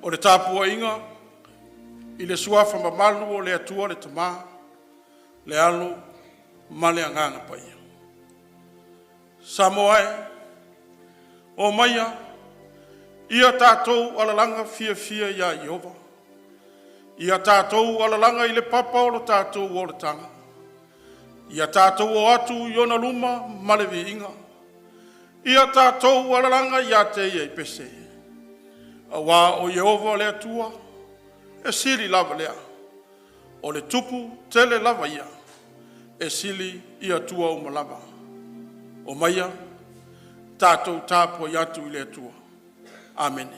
O le tāpua inga, i le suafa mamalu o le atua le tamā, le alo, ma le anganga paia. Samoae, o maia, ia tātou alalanga fia fia ia Iova. Ia tātou alalanga i le papa o le tātou o le tanga. Ia tātou o atu i ona luma ma le viinga. Ia tātou alalanga ia te ia i pese. Awa o Iova le atua, e sili lava lea. O le tupu tele lava ia, e sili i atua o malava. O maia, tātou tāpua i atu i le atua. Amen.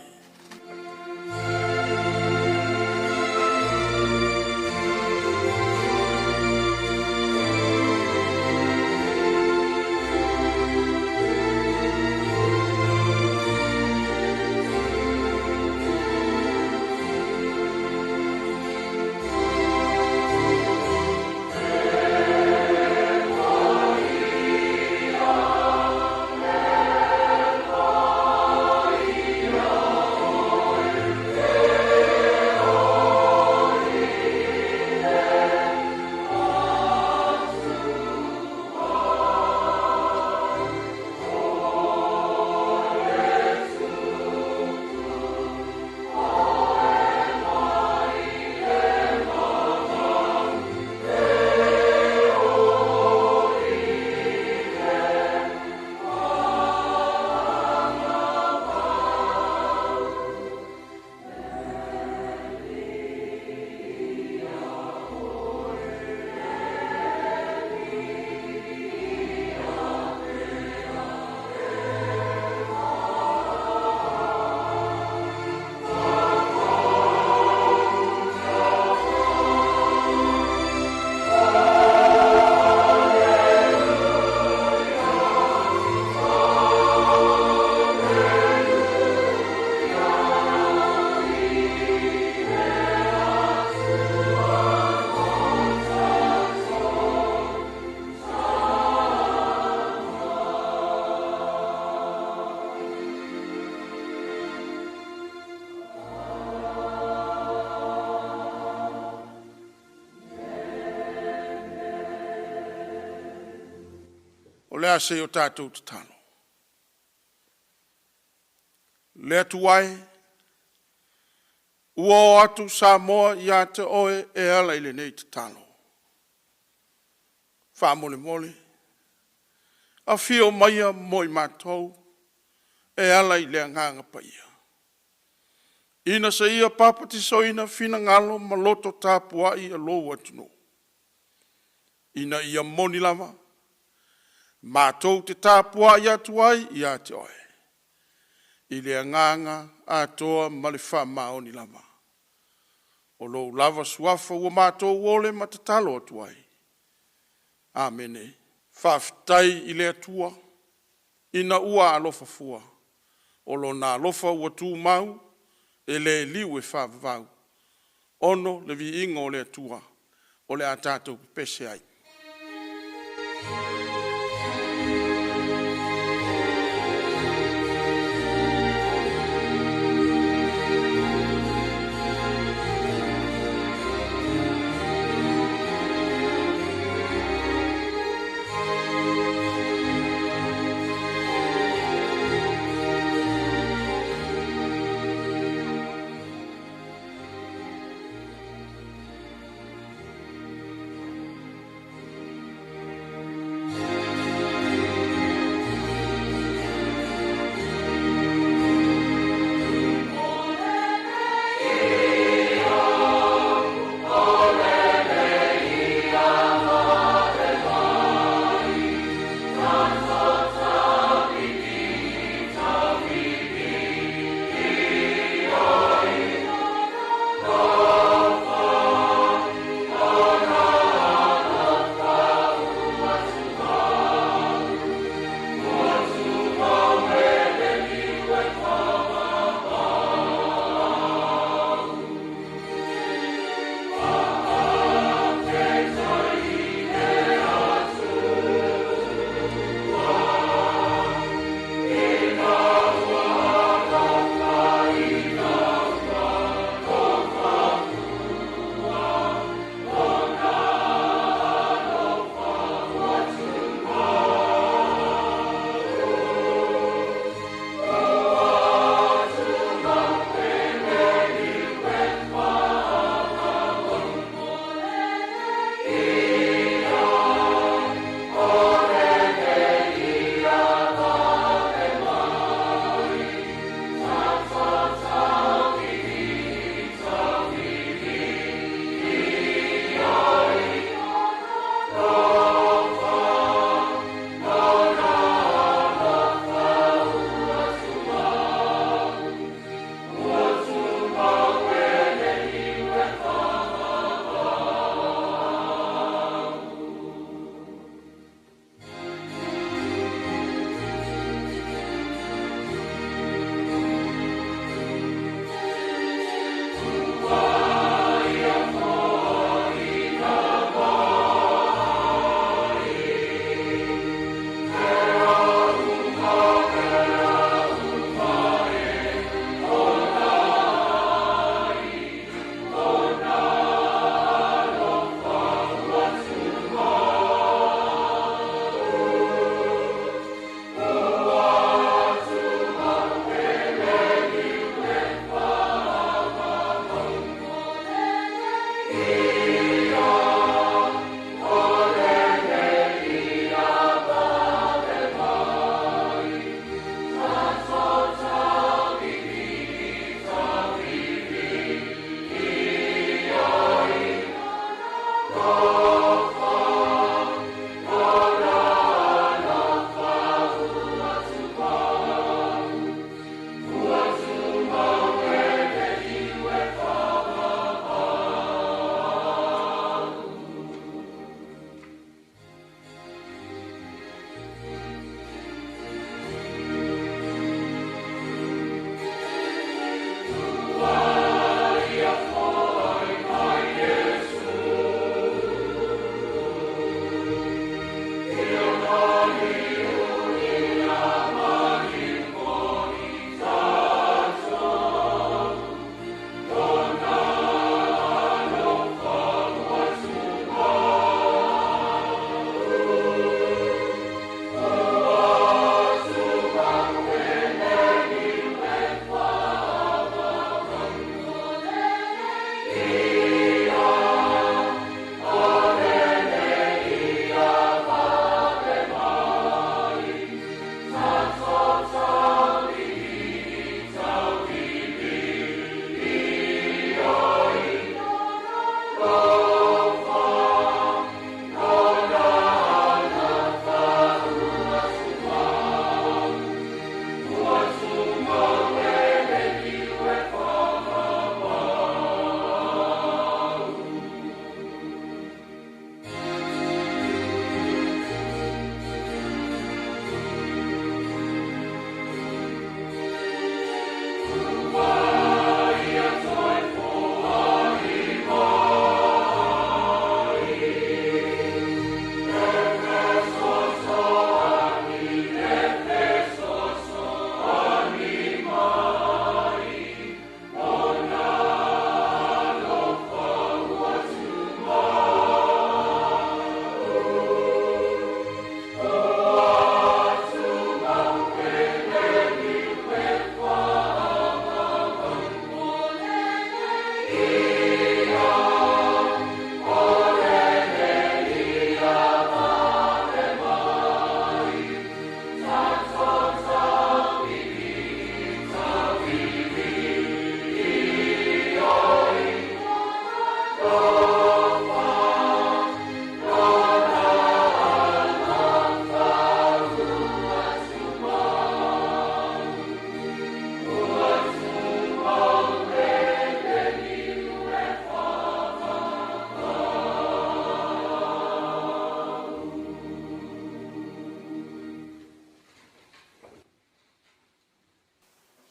O lea se o tātou tatano. Lea tuai, ua o atu sa moa i a te oe e ala i le nei tatano. Wha mole mole, a fio maia moi mātou, e ala i le anganga paia. Ina sa ia papati soina fina ngalo ma loto tāpua i a lou atunu. Ina ia moni lava, mātou te tāpua i atu ai i a te oe. I le anganga a toa ma le wha maoni lava. O lou lava suafa ua mātou ole ma te talo atu ai. Amene. Whawhitai i le atua, ina ua alofa fua. O lo na alofa ua tū mau, e le liu e whawavau. Ono le vi ingo o le atua, o le a tātou pese ai.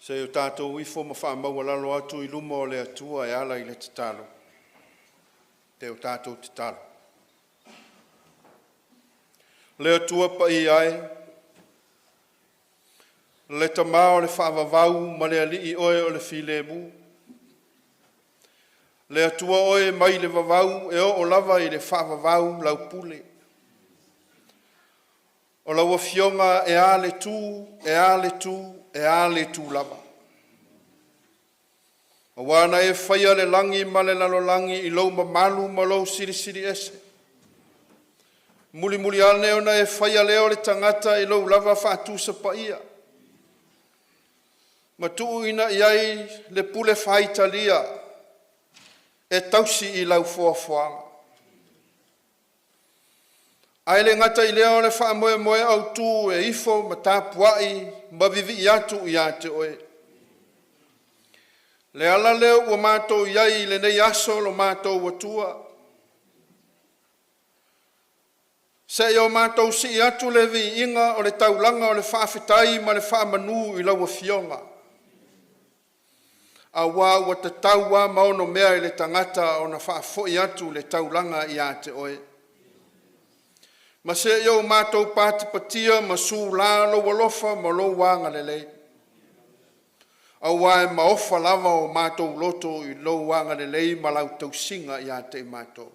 Se o tātou ifo ma whaamau alalo atu I luma o le atua e ala I le te talo. Te o tātou te talo. Le atua pa I ai. Le tamao le whaavavau ma le ali I oe o le filemu. Le atua oe mai le vavau e o lava I le whaavavau lau pule. O laua fionga e a le tū, e a le tū, e a le tū lava. O wana e whaia le langi ma le lalo langi I lau malu ma lau siri siri ese. Muli muli ane ona e whaia leo le tangata I lau lava whaatusa pa ia. Ma tuu ina iai le pule whaitalia e tausi I lau fuafuanga. Ai le ngata I leo le wha moe moe au tū e ifo ma tāpuai ma vivi I atu I ate oe. Le ala leo ua mātou iai le nei aso lo mātou watua. Se o mātou si I atu le vi inga o le taulanga o le whaafetai ma le whaamanu I laua fionga. A wā ua te taua maono mea I le tangata o na whaafo I atu le taulanga I ate oe. Ma se o mātou pātipatia ma sū lā lo walofa ma lo wanga le lei. A wā ma ofa lava o mātou loto I lo wanga le lei ma lau tausinga I ate mātou.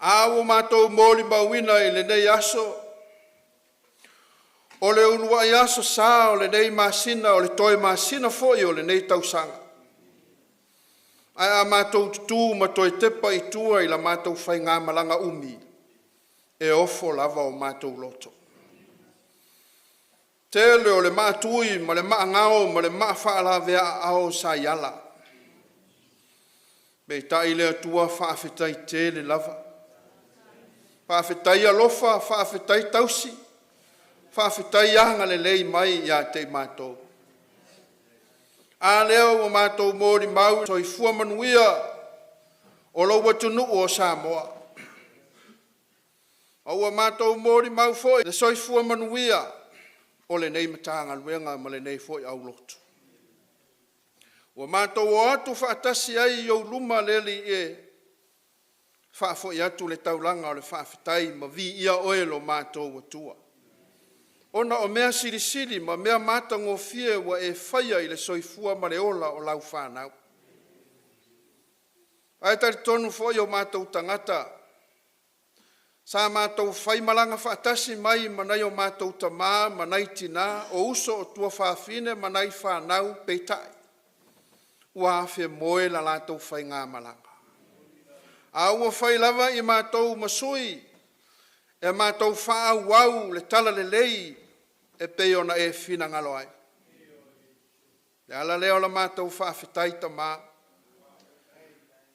A o mātou mōli mawina I le nei aso. O le unua I aso sā o le nei māsina o le toi māsina foi o le nei tausanga. Ai a mātou tutu ma toi tepa I tua I la mātou whai ngā malanga umi. E ofo lava o mātou loto. Tele o le mātui ma le maa ngao ma le maa whaala vea ao sa iala. Bei tai lea tua whaafetai tele lava. Whaafetai alofa, whaafetai tausi. Whaafetai anga le lei mai ia te mātou. A leo o mātou mōri mau toi fua manuia o lau watunu o Samoa. Aua mātou mōri mau foi, le soifua manuia o le nei matanga luenga ma le nei foi au lotu. Ua mātou o atu whaatasi ai I au luma leli e whaafoi atu le taulanga o le whaafetai ma vi ia oe lo mātou watua. Ona o mea siri siri ma mea mātango fie wa e whaia I le soifua ma le ola o lau whanau. Ai tari tonu foi o mātou tangata. Sa mātou whai malanga whaatasi mai manai o mātou tamā, manai tina, o uso o tua whaafine, manai whanau peitai. Ua hawhia moe la lātou whai ngā malanga. A ua whai lava I mātou masui, e mātou whaau wau le tala le lei, e peo na e whina ngalo ai. Le ala leo la mātou whaafetai tamā.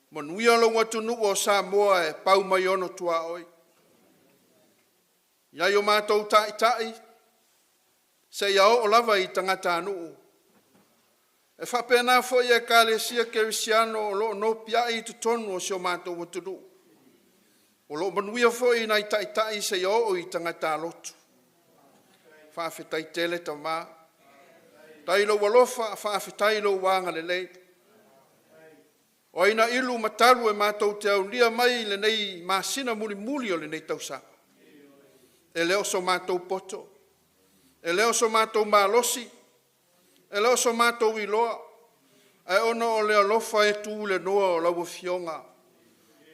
Manuia lo watunu o Samoa e pau mai ono tua oi. Iai o mātou tai, se iao o lava I tangata anuu. E whapena fo I Ekalesia Kerisiano o lo no pia I tutonu o sio mātou watunu. O lo manuia fo I nai tai se iao o I tangata lotu. Whawhetai tele tamā. Tai lo walofa, whawhetai lo wanga le lei. O ina ilu matalu e mātou te au lia mai le nei māsina muli muli o le nei tausanga. E leo so mātou poto, e leo so mātou mālosi, e leo so mātou iloa, e ono o leo lofa e tū le noa o lau fionga,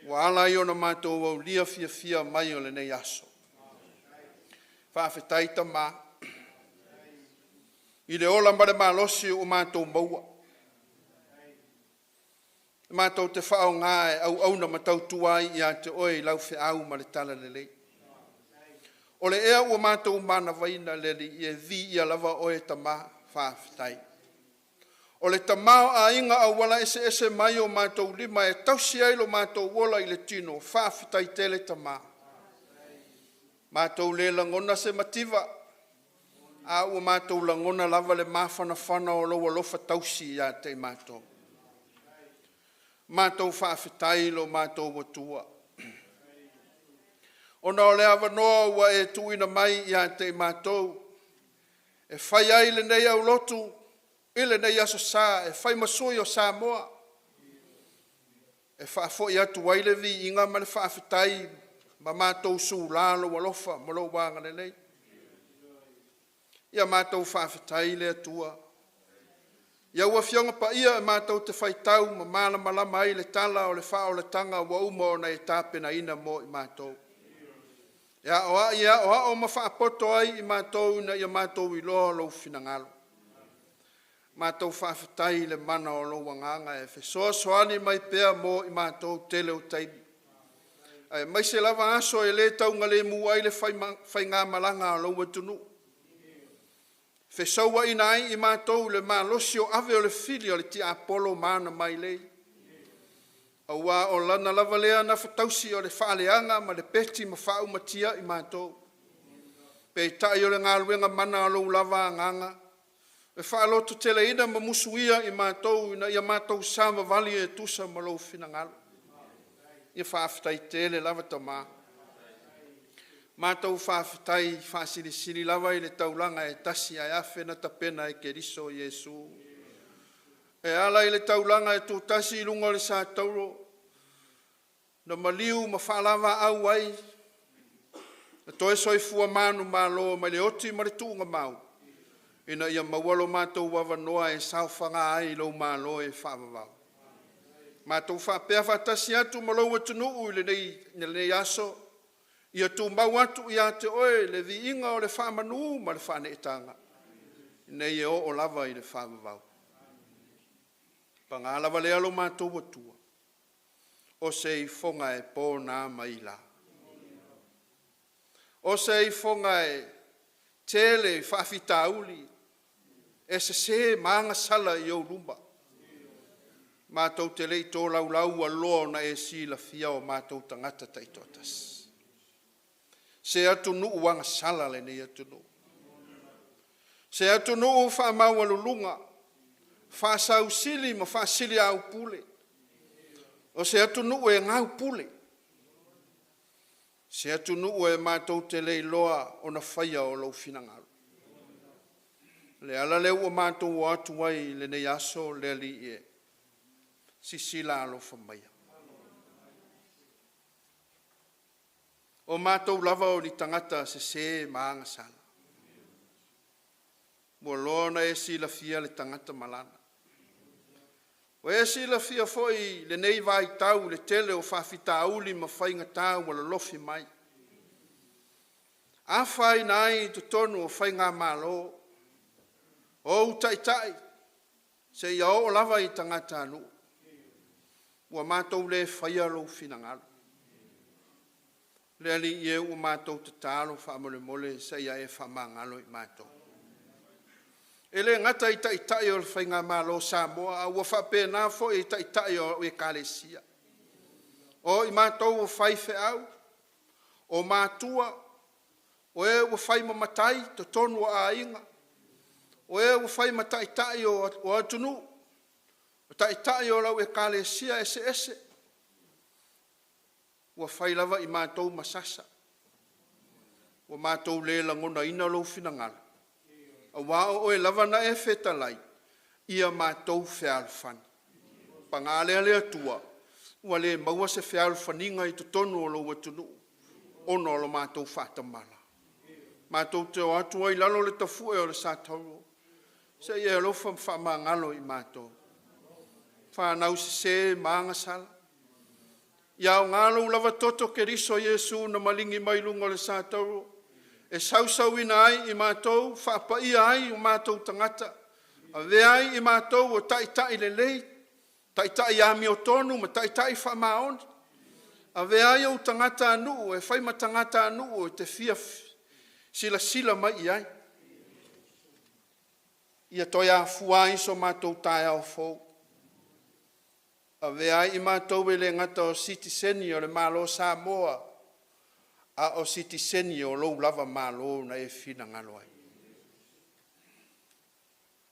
wa ala I ona mātou au lia fia fia mai o le nei aso. Whawhetai tamā, I le ola mare mālosi o mātou maua. Mātou te whao ngā e au na matau tuai I a te oe lau whi au ma le tala le lei. O le ea ua mātou mana waina leli I e vi ia lava oe tamā whaafetai. O le tamao a inga a wala ese mai o mātou lima e tausi ai lo mātou wola I le tino whaafetai tele tamā. Mātou le langona se mativa. A ua mātou langona lava le mawhana o loa lofa tausi ia te mātou. Mātou whaafetai lo mātou watua. Ona o le awanoa ua e tuina mai I a te mātou, e whai ai le nei au lotu, ile nei aso sa, e whai masui o Samoa, e whaafo i atu wailevi inga ma le whaafitai, ma mātou su lalo walofa, malo wanga le nei. Ia mātou whaafitai le atua. Ia ua fionga pa ia e mātou te whaitau, ma māla malama ai le tala o le wha o le tanga wa uma o na e tāpena ina mo i mātou. Ia oa o ma whaapoto ai i mātou na ia mātou i loa lau finangalo. Mātou whaafitai le mana o lau wanganga e whesoa soani mai pea mo i mātou tele o taimi. Mai se lava aso e le tau ngale mua i le whai ngā malanga o lau atunu. Whesaua ina ai i mātou le mālosi o ave o le fili o le ti apolo mana mai lei. Aua o lana lava lea na whatausi o le whaaleanga ma le peti ma whau matia i mātou. Pei tai o le ngā luenga mana o lau lava nganga. E whaaloto tele ina ma musuia i mātou ina ia mātou sama vali e tusa ma lau finangalo. Ia whaafitai tele lava tamaa. Mātou whaafitai whaasirisiri lava i le taulanga e tasi ai afe na tapena e keriso Iesu. E ala i le taulanga e tū tasi i lunga le sa tauro. Na maliu ma whaalava au ai. Na toe soi fua manu malo ma le oti ma le tūnga mau. Ina ia mawalo mātou wawa noa e sauwhanga ai lau malo e whaavavau. Mātou whaapea whatasi atu ma lau atunu i le nei aso. Ia tu mau atu ia te oe le vi inga o le whamanu ma le whane etanga. Nei e o lava i le whamavau. Pa ngā lava le alo mātou atua. O se i whonga e pō nā maila. O se i whonga e tele i whawhita uli. E se maanga sala i au rumba. Mātou te lei tō lau lau a loa na e si la fia o mātou tangata taitotas. Se atu nuu wanga sala le nei atu nuu. Se atu nuu wha maua lulunga, wha sau sili ma wha sili au pule. O se atu nuu e ngau pule. Se atu nuu e mātou te lei loa o na whaia o lau finangalo. Le ala leu o mātou o atu wai le nei aso le li e. Sisila alo whamaia. O mātou lava o ni tangata se maanga sala. Mo lona e si la fia le tangata malana. O e si la fia foi le nei vai tau le tele o whawhita auli ma whainga tau o la lofi mai. A whai nai tu tonu o whainga malo. O utaitai. Se ia o lava i tangata anu. Ua mātou le whaia lo finangalo. Le ali ie u mātou te tālo whaamole mole sa ia e whamangalo i mātou. E le ngata i taitai o le whainga malo Samoa, a ua whapena fo i taitai o Ekalesia. O i mātou o whaife au, o mātua, o e ua whaima matai, to tonu a inga, o e ua whaima taitai o atunu, o taitai o lau Ekalesia ese. Ua whai lava i mātou masasa. Ua mātou le langona ina lau finangala. A wao o e lava na e whetalai. Ia mātou whealfani. Pa ngā lea atua. Ua le maua se whealfaninga i tutonu o lau atunu. Ono o mātou whatamala. Mātou te o atua i lalo le tafue o le sātauro. Se ia lo whamangalo i mātou. Whanau se maanga sala. Ia o ngalo lava toto ke riso Iesu na malingi mai lunga le sātauro. E sausau ina ai i mātou, whaapai ai o mātou tangata. A ve ai i mātou o taitai le lei, taitai ami o tonu, ma taitai whamaoni. A ve ai o tangata anu, e whaima tangata anu o te fia sila mai i ai. Ia toi a fuai so mātou tai au Fou. A vea i mātou e le ngata o sitiseni o le malo Samoa, a o sitiseni o lou lava malo na e fina ngalo ai.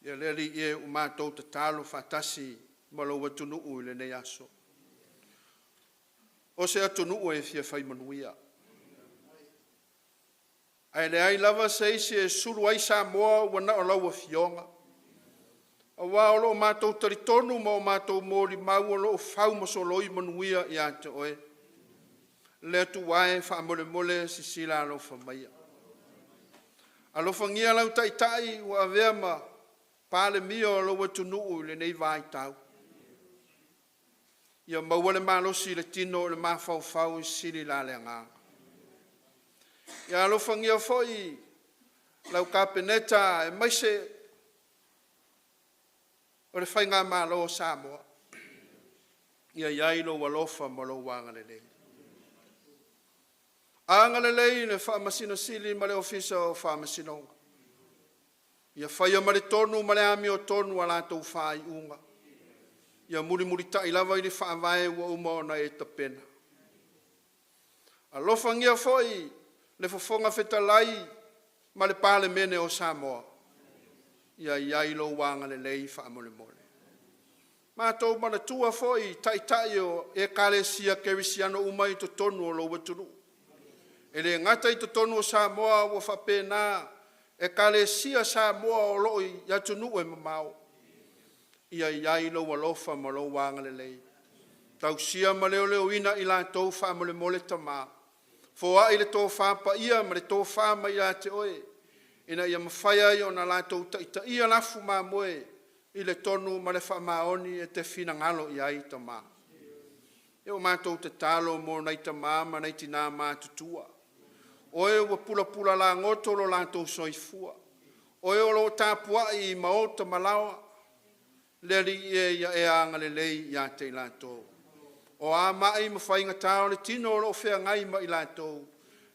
Ia leli e u mātou te talo whatasi ma lou atunu u le nei aso. O se atunu u e fia whaimanuia. Ai le ai lava seisi e suru ai Samoa wana o lau a fionga. A wā o lo mātou taritonu ma o mātou mōri mau o lo whau masoloi manuia i ate oe. Le atu wae wha mole mole si sila alo whamaia. Alo whangia lau tai wa avea ma pāle mio lo watu nuu le nei vai tau. Ia mauale malosi le tino le mawhau i sili la le ngā. Ia alo whangia foi lau kapeneta e maise o le whainga malo Samoa. Ia iailo walofa ma lo wanga le lei. Anga le lei le whaamasino sili ma le ofisa o whaamasinonga. Ia whaia ma le tonu ma le ami o tonu ala tau whai unga. Ia muri tai lava i le whaavae ua umaona e tapena. Alofa ngia foi le fofonga fetalai ma le pale mene o Samoa. Ia iailo wanga le lei whaamole mole. Mātou mana tua foi tai o Ekalesia Kerisiano umai to tonu o lo waturu. Ele ngata i to tonu o Samoa wa whapena Ekalesia Samoa o lo i yatunu e mamau. Ia iailo walofa ma lo wanga le lei. Tau sia ma leo ina i la tau whaamole mole tama. Foa i le tō whapa ia ma le tō whama ia te oe. Ina ia mawhaia i o na la tau ta ia lafu ma moe. I le tonu ma le whamaoni e te whina ngalo i ai tama. E o mātou te talo mo nei tama ma nei tina mātutua. Oe ua pula la ngoto lo lātou soifua. Oe o lo tāpua i maota malawa. Leri e anga le lei ia te lātou. O a mai mawhainga tāo le tino o lo whea ngai ma i lātou.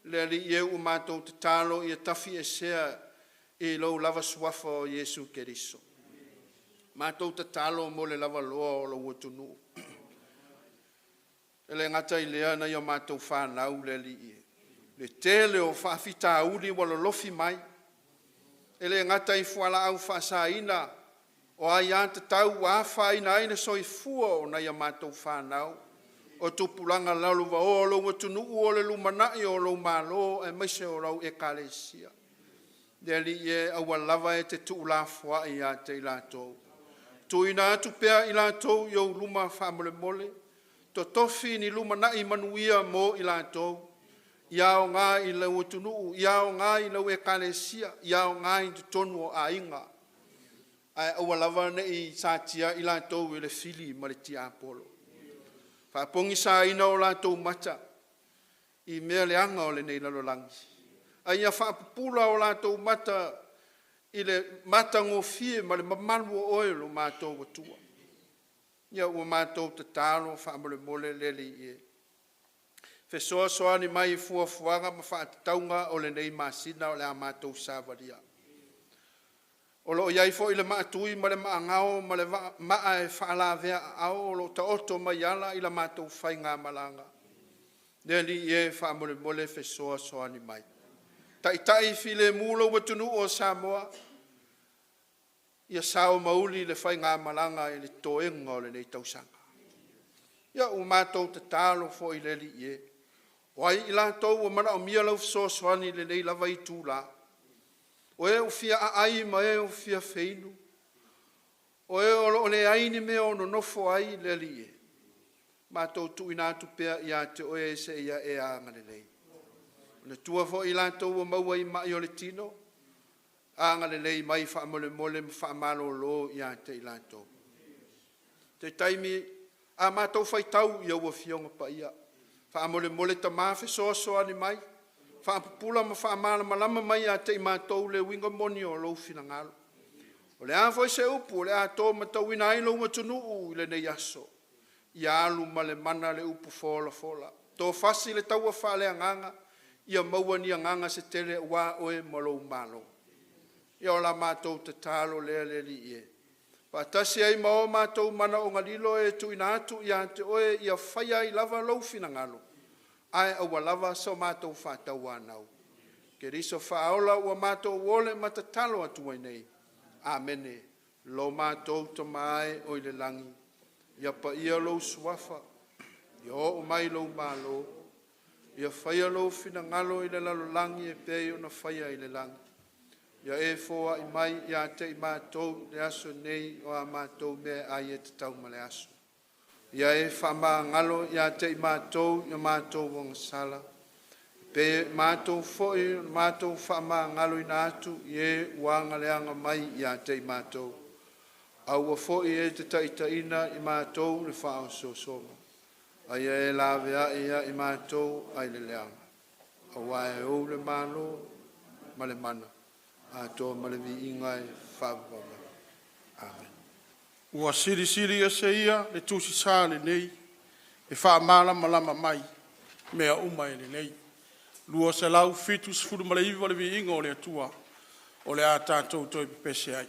Leri e u mātou te talo i a tafi e sea i lo lava suafa o Jesu Keriso. Mātou te talo mo le lava loa o lo watunu. Ele ngata i lea na i o mātou whanau le li e. Le tele o whaafita auri wala lofi mai. Ele ngata i fuala au whaasaina o ai ante tau wāwhaina aina soi fua o na i a mātou whanau. O tupulanga lalu wa o lo watunu o le lumanai o lo malo e maise o rau Ekalesia. Le li e awa lava e te tuulafua i a te ilatou. Tuina atu pea i lātou i au luma whamole mole. To tofi ni luma na i manuia mo i lātou. Iao ngā i lau atunuu, iao ngā i lau Ekalesia, iao ngā i tonu o ainga. Ai awa lava ne i sātia i lātou i le fili ma le tia apolo. Whapongi sā ina o lātou mata i mea le anga o le nei lalolangi. Ai ia whapupula o lātou mata i le mata ngofie ma le mamalu o oelo mātou watua. Ia ua mātou te tālo whaamole mole leli e. Fesoa soani mai fuafuanga ma whaataunga o le nei masina o le a mātou sāwaria. O lo iai fo i le maatui ma le maangao ma le maa e whaalavea au o lo ta oto mai ala i la mātou whainga malanga. Leli e whaamole mole fesoa soani mai. Tai file mulo watunu o Samoa. Ia sao mauli le whai ngā malanga i le toenga o le nei tausanga. Ia o mātou te tālo fo i leli ie. Wai i lātou o mana o mia lau soani le nei lava i tūla. O e o fia ai ma e o fia feinu. O e o le aini mea o no nofo ai leli ie. Mātou tu inatu pea ia te oe se ia e anga le nei. Le tua fo i lātou o maua i mai o le tino. Anga le lei mai whaamole mole whaamalo lo i ate i lātou. Te taimi a mātou whaitau i au a fionga pa ia. Whaamole mole ta mawhi soa ni mai. Whaapupula ma whaamala malama mai ate i mātou le winga moni o lo fina ngalo. O le a foi se upu, o le a tō matau ina ailo matunu i le nei aso. I alu ma le mana le upu fola. Tō fasi le taua whaale anganga. Ia maua ni anganga se tele wa oe malo malo. Ia o la mātou te tālo lea li ie. Pātasi ai mao mātou mana o ngalilo e tu ina atu ia te oe ia whaia i lava lau fina ngalo. Ai awa lava so mātou whātau anau. Ke riso whaola ua mātou wole matatalo atu ai nei. Amene. Lo mātou ta mai o le langi. Ia pa ia lo suafa. Ia o mai lo malo. Ia whaia lo fina ngalo i le lalolangi e pei o na whaia i le langi. Ia e fōa i mai ia te i mātou le aso nei o a mātou mea ai e te tau ma le aso. Ia e whamā ngalo ia te i mātou wong sala. Pe mātou fōi, mātou whamā ngalo i nātu i e uanga leanga mai ia te i mātou. Aua fōi e te taitaina i mātou le whao sosoma. Ai e lawea ia i mātou ai le leanga. Awa e ou le mālo ma le mana. A tō ma le vi ingai whawama. Amen. Ua siri e se ia le tusi sāle nei. E wha malama lama mai. Mea umai le nei. Lua se lau fitu sifuru ma le iwa le vi inga o le atua. O le a tātou toi pepese ai.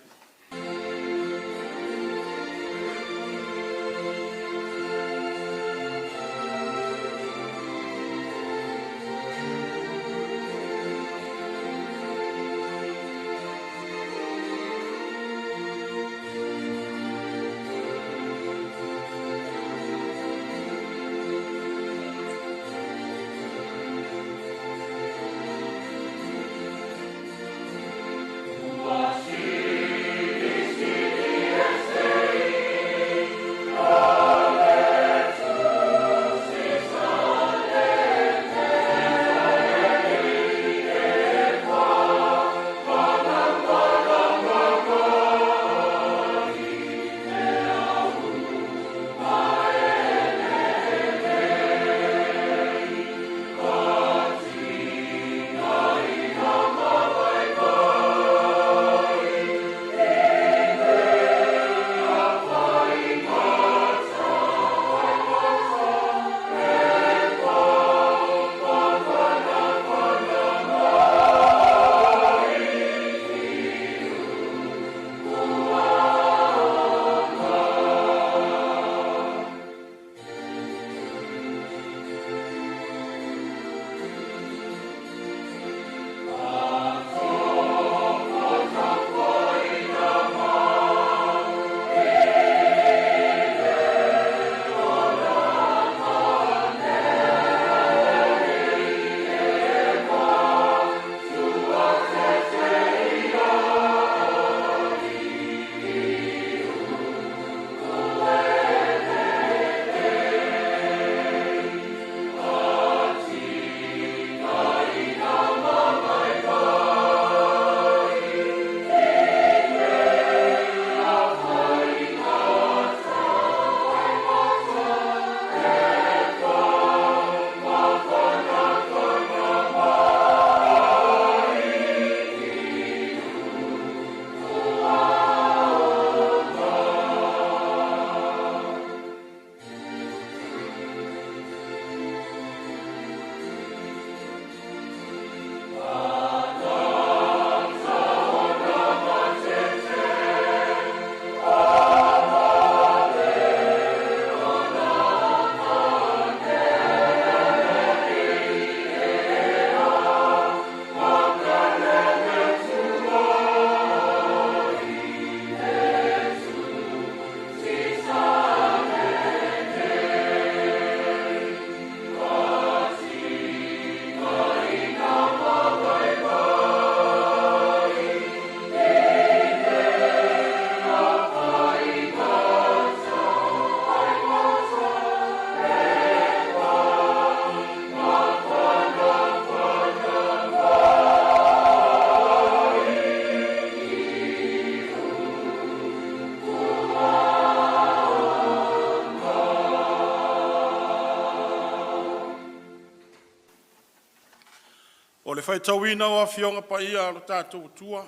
O le whaitauina o a fionga pa ia o tātou tua.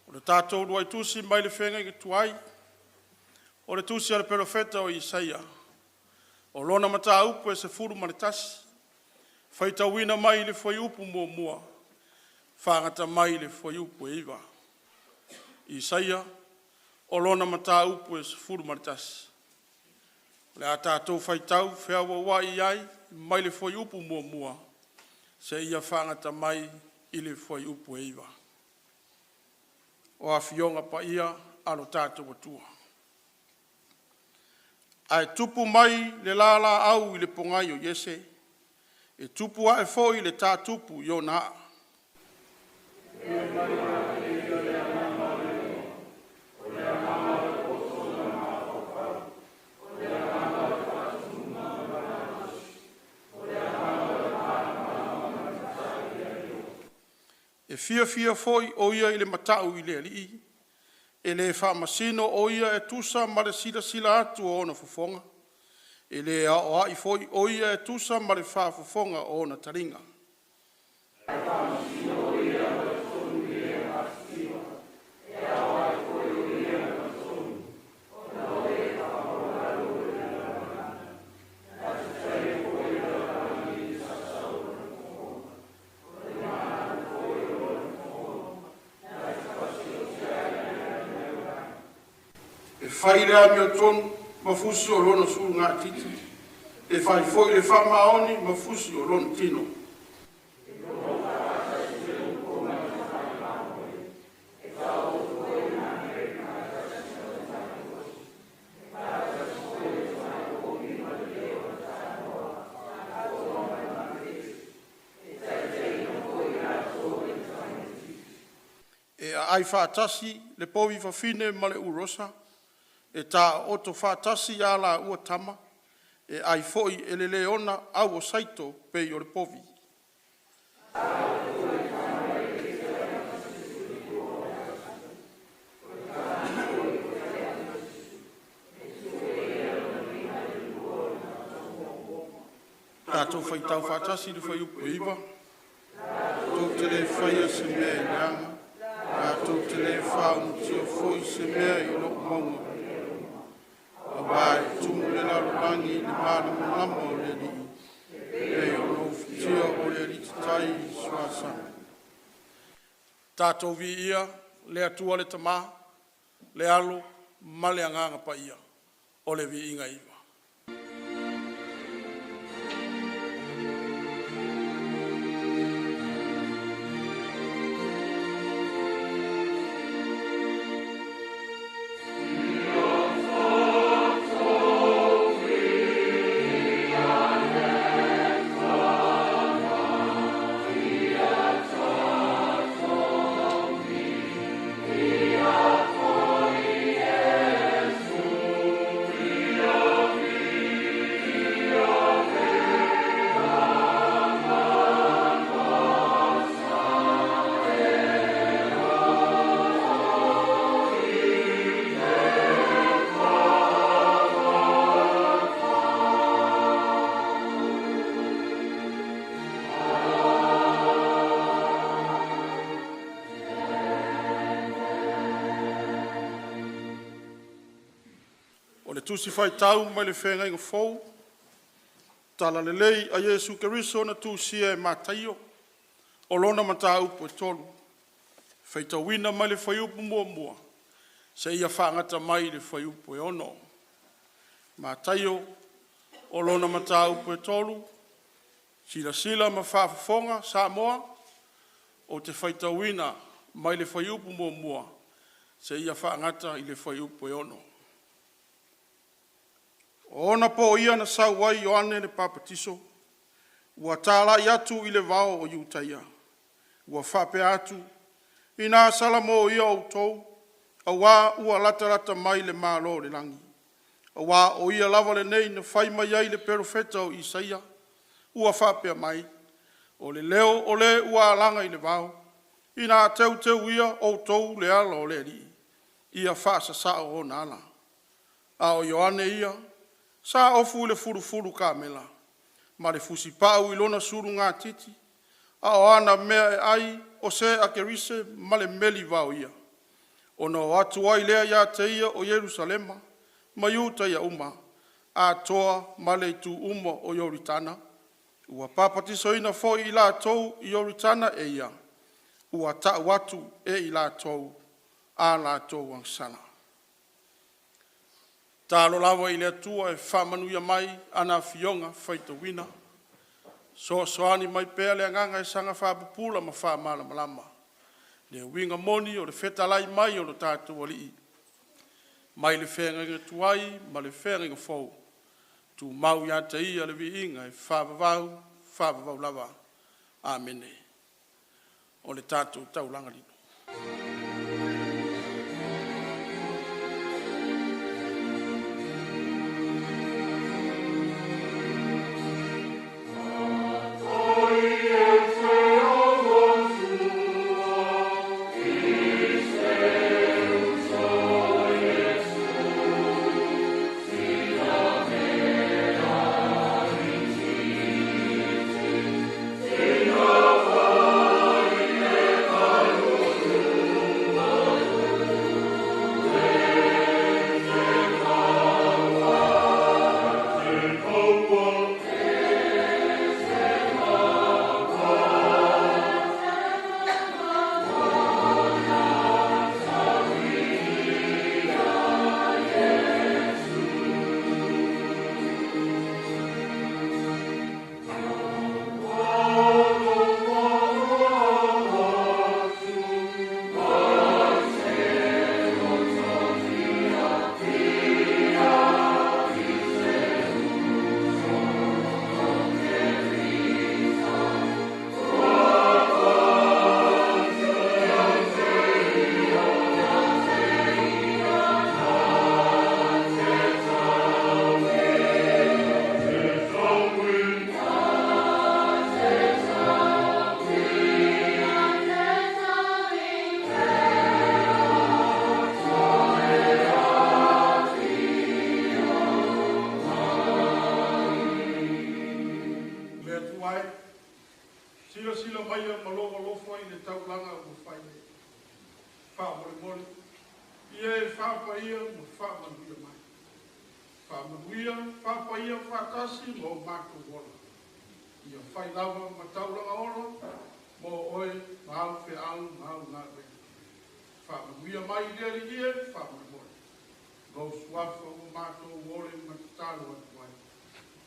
O le tātou ruai tusi mai le whenga i tuai. O le tusi a le perofeta o Isaia. O lona mata upu e se furu ma le tasi. Whaitauina mai le whai upu mua mua. Whangata mai le whai upu e iwa. Isaia. O lona mata upu e se furu ma le tasi. Le a tātou whaitau whea wawai ai mai le whai upu mua mua. Se ia whangata mai i le whai upu e iwa. O a fionga pa ia alo tātou atua. Ai tupu mai le lala au i le pongai o Iese, E tupu a e foi le tā tupu yo na. E fia foi o ia i le matau i le alii. E le whamasino o ia e tusa ma le sila atu o ona fofonga. E le a i foi o ia e tusa ma le fofonga o ona taringa. Fai le ami o tonu, mafusi o lono suru ngā titi. E fai foi le wha maoni, mafusi o lono tino. E ai whaatasi, le povi whawhine ma le urosa, e tā oto whātasi a la ua tama, e ai foi e le leona au o saito pe i o le povi. Tātou whaitau whātasi le whai upo iwa, tātou te le whaia se mea i leanga, tātou te le whāunu tio foi se mea i lo maunga. Vai tumu le lalulangi le māna malama o le li. E o no fitia o le li tai suasana. Tātou vi ia, le atua le tamā, le alo, ma le anganga pa ia, o le vi inga iwa. O le tusi fai tau mai le whenga inga fou, tala le lei a Jesu Keriso na tusia e mātaio, o lona mata upo e tolu, fai tau wina mai le whai upo mua mua, se ia whaangata mai le whai upo e ono. Mātaio, o lona mata upo e tolu, sila ma whaafafonga sa moa, o te whai tau wina mai le whai upo mua mua, se ia whaangata i le whai upo e ono. Ona po ia na sau wai Ioane le papatiso, ua tāla i atu i le vao o iutaia, ua whape atu, i nā salamo ia o tou, a wā ua lata mai le mālo le langi, a wā o ia lava le nei na whai mai ai le perofeta o Isaia, ua whape mai, o le leo o le ua alanga i le vao, i nā teu ia o tou le ala o le li, ia whaasa sa o nala, a o Ioane ia, sa ofu le furu ka mela, ma le fusi pau i lona suru ngā titi, a o ana mea e ai o se a kerise ma le meli vau ia. O no atu ai lea ia te ia o Ierusalema, ma iuta ia uma, a toa ma le tu uma o Ioritana, ua papatiso ina foi i la tou i Ioritana e ia, ua ta watu e i la tou, a la tou angsana. Talo lawa i le atua e whamanuia mai ana fionga whaita wina. Soani mai pēr le anganga e sanga whapupula ma whamala malama. Le winga moni o le whetalai mai o le tātua li. Mai le whenga tuai, ma le whenga fou. Tu mau ia te ia le vi inga e whapavau, whāpavau lava. Amene. O le tātou taulanga lino. Sila mai a malofo ai le taulanga o whai le whaamore. Ia e whaapaia mo whaamanuia mai. Whaamanuia, whaapaia, whaatasi mo mātou wala. Ia whai lava ma taulanga ora, mo oe, mahau whi au, mahau ngā rei. Whaamanuia mai reri ia, whaamore. Go swafa o mātou wale ma tālu atu ai.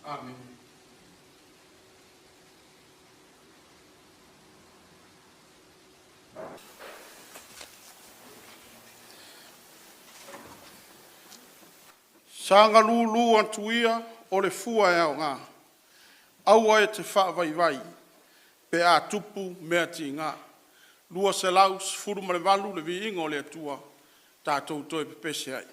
Amen. Sanga lulu atu ia o le fua e au ngā. Aua e te whaavai pe a tupu mea ti ngā. Lua se laus furu ma le walu le vi ingo le atua tātou toi pepese ai.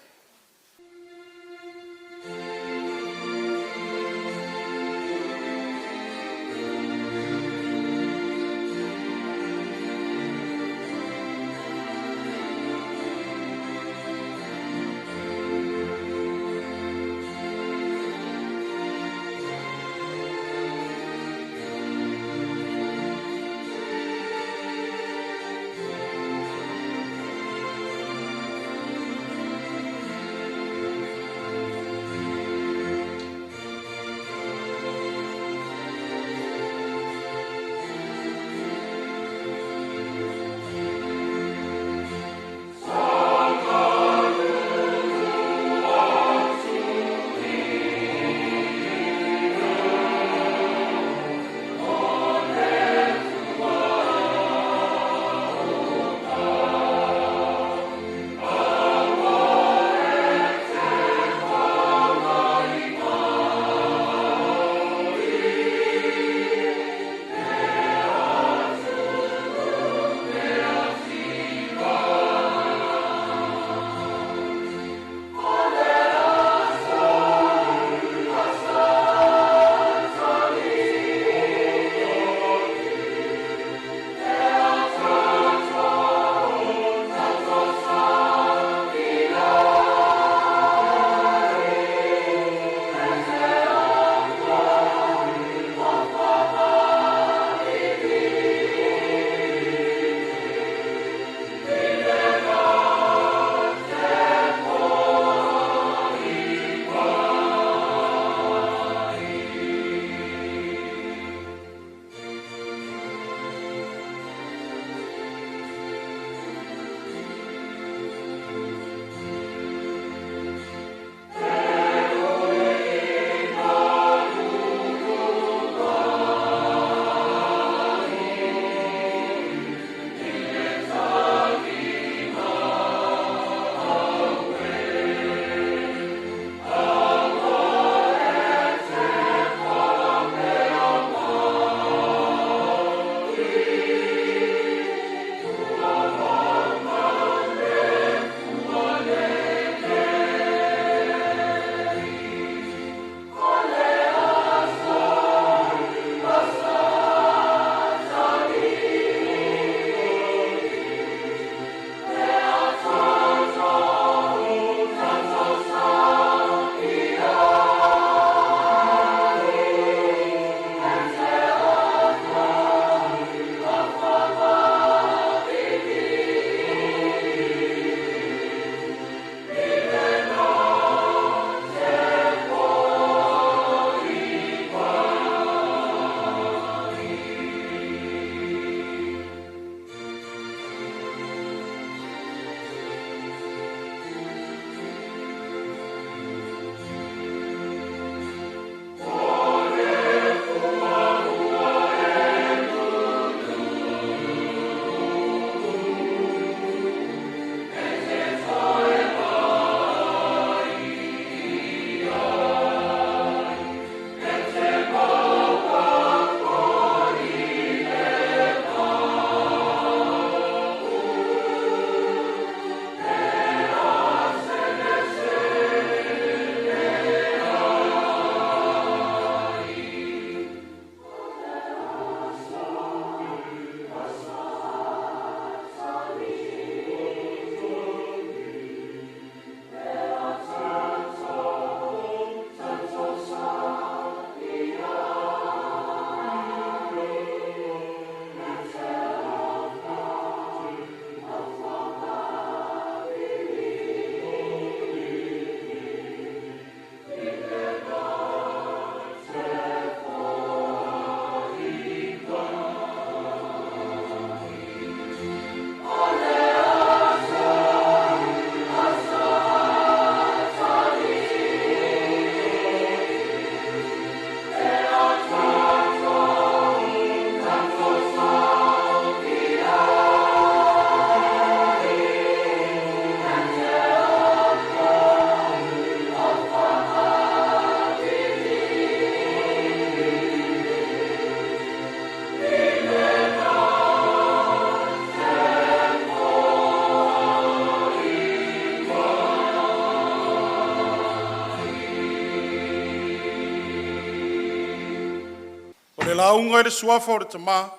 le launga e le suafa o le tama,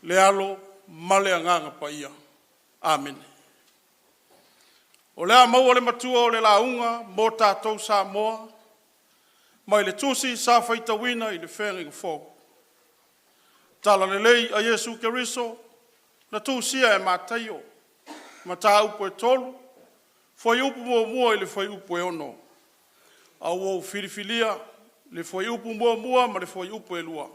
le alo ma le anganga pa ia. Amen. O lea maua le matua o le launga mo tātou sa moa, mai le tusi sa faitawina i le whenga Fou. Tala le lei a Yesu Keriso, na tusia e mātaio, ma tā upo e tolu, foi upu mua i le foi upu e ono. Au o filifilia, le foi upu mua ma le foi upu e lua.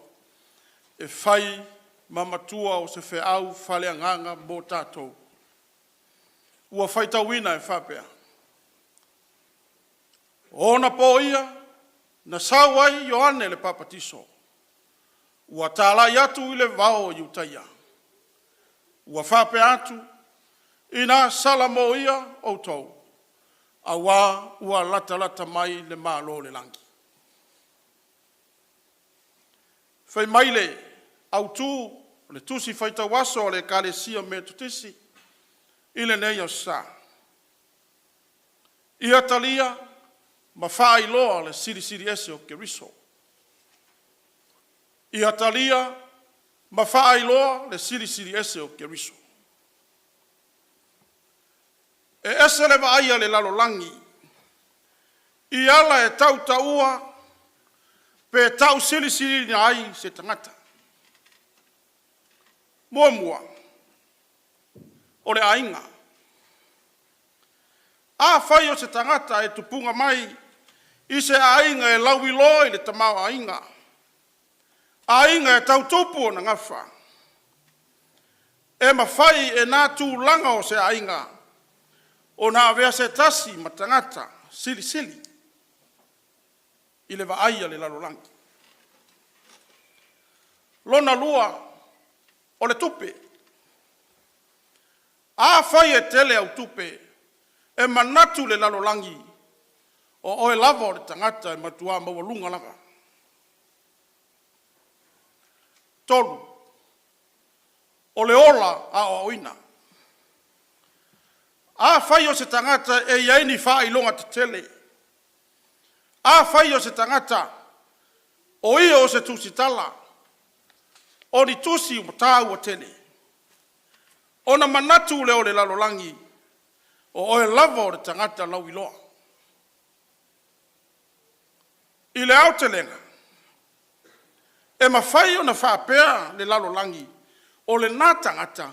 E fai mamatua o se fe au fale anganga mo tātou. Ua faitawina e whapea. Ona po ia, na sawai Ioane le papatiso. Ua tālai atu i le vao i utaia. Ua whapea atu, ina salamo ia o tau. Awa ua lata mai le malo le langi. Fai maile au tu le tusi faitawaso le Ekalesia Metotisi ile nei o sa. Ia talia ma fai loa le siri ese o Keriso. Ia talia ma fai loa le siri ese o Keriso. E ese le vaia le lalolangi. I ala e tau taua pe tau siri ni ai se tangata. Mua. O le ainga. A whai o se tangata e tupunga mai i se ainga e lawi loi le tamau ainga. Ainga e tau tupu o na ngafa. E ma whai e nā tūlanga o se ainga. O nā vea se tasi ma tangata sili. I le vaia le lalolangi. Lona lua o le tupe. A whai e tele au tupe, e manatu le lalolangi, o oe lava o le tangata e matua mawalunga lava. Tolu, o le ola a oina. A whai o se tangata e iaini whai longa te tele. A whai o se tangata, o ia o se tusitala, o ni tusi o tāu o tele. Ona manatu leo le lalolangi, o oe lava o le tangata lau iloa. I le au te lenga, e mawhai o na whapea le lalolangi, o le nā tangata,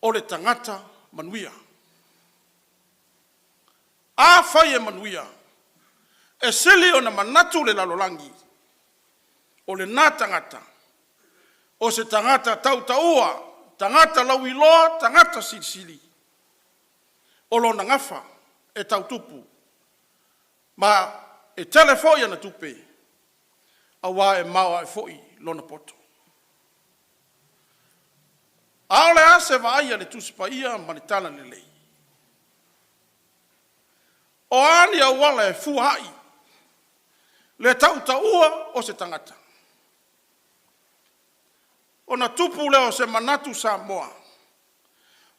o le tangata manuia. A whai e manuia, e sili o na manatu le lalolangi, o le nā tangata, o se tangata tautaua, tangata lau iloa, tangata sili. O lo na ngafa e tautupu. Ma e telefoia na tupe. Awa e maua e foi lona poto. Aole ase vaia le tusipaia ma le tala le lei. O ani awala e fuhai. Le tautaua o se tangata. O na tupu leo se manatu sa moa.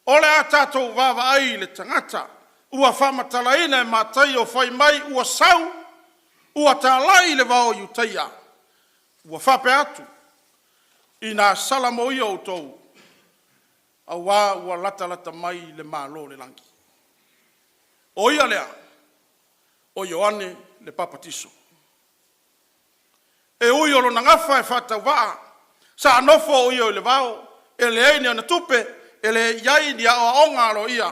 O le a tātou wawa ai le tangata. Ua whamatalaina e mātai o whai mai ua sau. Ua tālai le wao iutaia. Ua whape atu. I nā salamo i o tau. A wā ua lata mai le mālo le langi. O ia lea. O Ioane le papatiso. E ui o lo na ngafa e whata waa. Sa anofo o ia o le wao. E le eini ana tupe. E le iai ni a onga alo ia.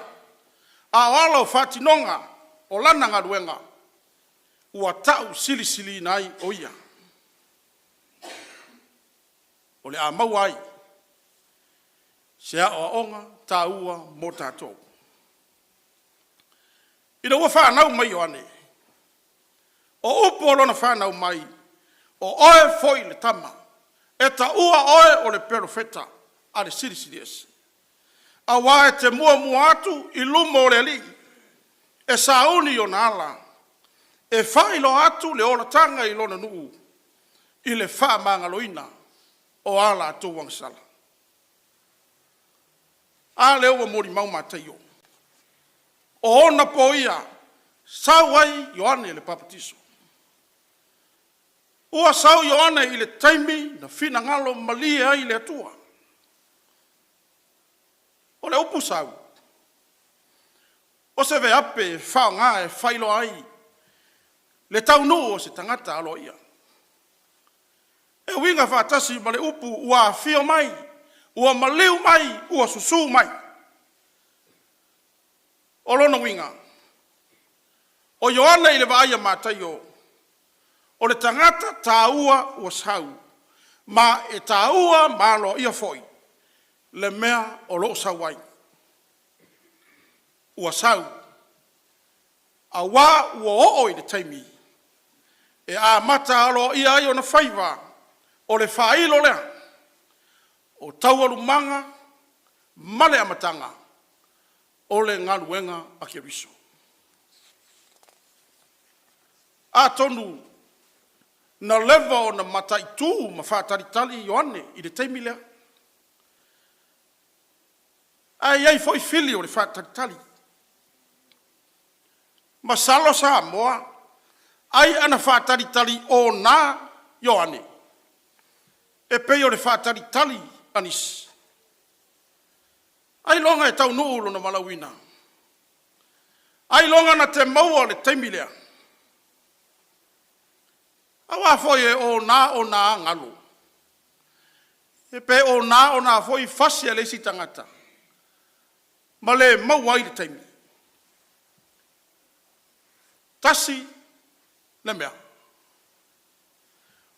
A wala o whatinonga. O lananga ruenga. Ua tau sili nai o ia. O le a mauai. Se a onga ta ua mo tātou. Ina ua whanau mai o ane. O upo lona whanau mai. O oe foi le tama. E ta ua oe o le perofeta. A le siri esi. A wae te mua atu i luma o le li. E sauni o na ala. E whailo atu le ola tanga i lona nuu. I le wha mangaloina o ala atu wangsala. A le ua mori mau mataio. O ona po ia, sawai Ioane le papatiso. Ua sau Ioane i le taimi na fina ngalo malia i le atua. O le upu sau. O se ve ape whao ngā e whailo ai. Le tau nu o se tangata alo ia. E winga whātasi ma le upu ua whio mai. Ua maliu mai, ua susu mai. O lona winga. O Ioane i le vaia mātai o le tangata tāua ua sau. Ma e tāua malo ia foi. Le mea o loo sauai. Ua sau. A wā ua oo i le taimi. E a mata alo ia ai o na whaiva. O le whailo lea. O tauaru manga. Male amatanga. O le ngaluenga a kia viso. A tonu. Na leva o na matai tū ma whātaritali Ioane i le taimi lea. Ai ai foi fili o le whātaritali. Ma salo sa moa. Ai ana whātaritali o nā Ioane. E pei o le whātaritali anis. Ai longa e tau nuulo na malawina. Ai longa na te maua le taimi lea. Awa foi e o nā ngalo. E pe o nā foi fasi le si tangata. Ma le maua i le taimi. Tasi le mea.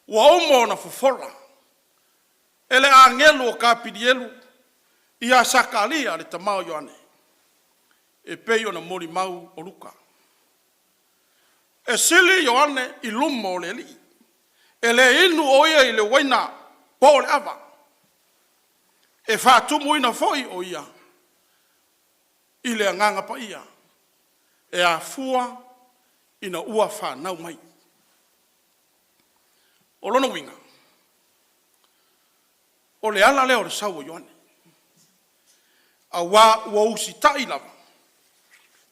Ua omo na fufola. Ele a ngelu o kapidielu. Ia sakalia le tamao Ioane. E pe o na mori mau o luka. E sili Ioane i lumo o le li. E le inu o ia i le waina po le ava. E whātumu ina foi o ia. I le anganga pa ia. E a fua ina ua whanau mai. O lona winga. O le ala leo le sau o Ioane. A wā ua usi tai lava.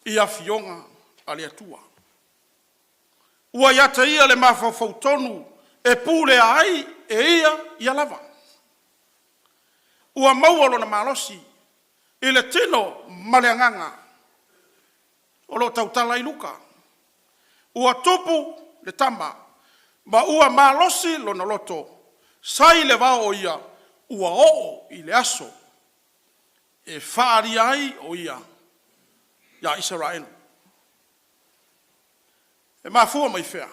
I a fionga a le atua. Ua iata ia le mawhawhautonu e pūle ai e ia lava. Ua maualo na malosi i le tino maleanganga o lo tautala i luka. Ua tupu le tama ma ua malosi lo na loto sai le vao o ia ua oo i le aso e whaari ai o ia Israel. E mafua mai fea.